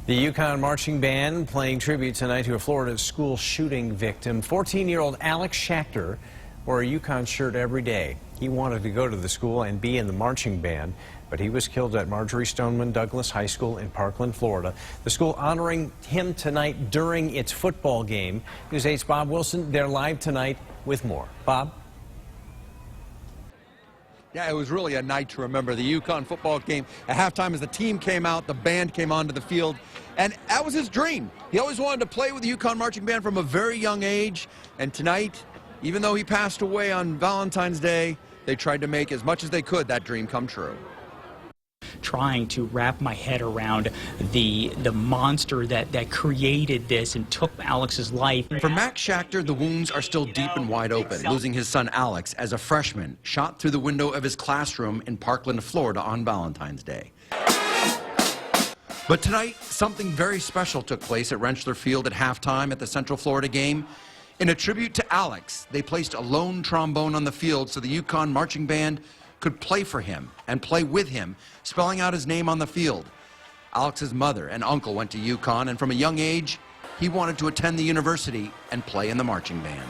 The UConn marching band playing tribute tonight to a Florida school shooting victim. 14-year-old Max Schachter wore a UConn shirt every day. He wanted to go to the school and be in the marching band, but he was killed at Marjorie Stoneman Douglas High School in Parkland, Florida. The school honoring him tonight during its football game. News 8's Bob Wilson, they're live tonight with more. Bob? Yeah, it was really a night to remember. The UConn football game at halftime, as the team came out, the band came onto the field, and that was his dream. He always wanted to play with the UConn marching band from a very young age, and tonight, even though he passed away on Valentine's Day, they tried to make as much as they could that dream come true. Trying to wrap my head around the monster that created this and took Alex's life. For Max Schachter, the wounds are still deep and wide open. Losing his son Alex as a freshman, shot through the window of his classroom in Parkland, Florida on Valentine's Day. But tonight, something very special took place at Rentschler Field at halftime at the Central Florida game. In a tribute to Alex, they placed a lone trombone on the field so the UConn marching band could play for him and play with him, spelling out his name on the field. Alex's mother and uncle went to UConn, and from a young age, he wanted to attend the university and play in the marching band.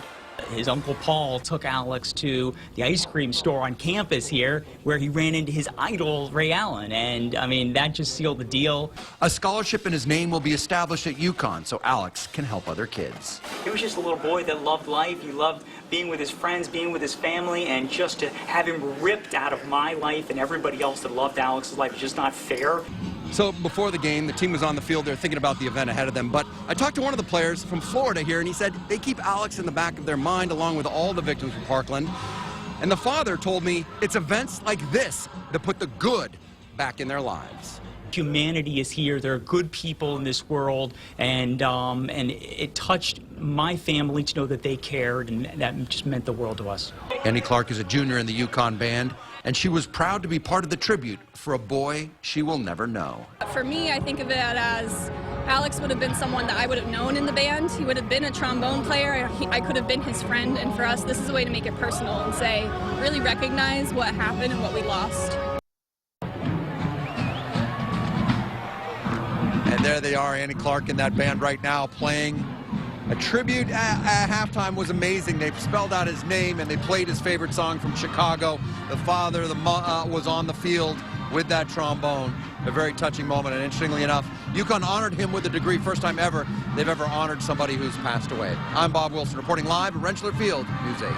His Uncle Paul took Alex to the ice cream store on campus here, where he ran into his idol, Ray Allen, and I mean, that just sealed the deal. A scholarship in his name will be established at UConn so Alex can help other kids. He was just a little boy that loved life. He loved being with his friends, being with his family, and just to have him ripped out of my life and everybody else that loved Alex's life is just not fair. So before the game, the team was on the field. They're thinking about the event ahead of them. But I talked to one of the players from Florida here, and he said they keep Alex in the back of their mind along with all the victims from Parkland. And the father told me it's events like this that put the good back in their lives. Humanity is here. There are good people in this world, and it touched my family to know that they cared, and that just meant the world to us. Annie Clark is a junior in the UConn band, and she was proud to be part of the tribute for a boy she will never know. For me, I think of it as Alex would have been someone that I would have known in the band. He would have been a trombone player. I could have been his friend, and for us, this is a way to make it personal and say, really recognize what happened and what we lost. And there they are, Annie Clark and that band right now playing a tribute at halftime. Was amazing. They spelled out his name and they played his favorite song from Chicago. The father was on the field with that trombone. A very touching moment, and interestingly enough, UConn honored him with a degree, first time ever they've ever honored somebody who's passed away. I'm Bob Wilson reporting live at Rentschler Field, News 8.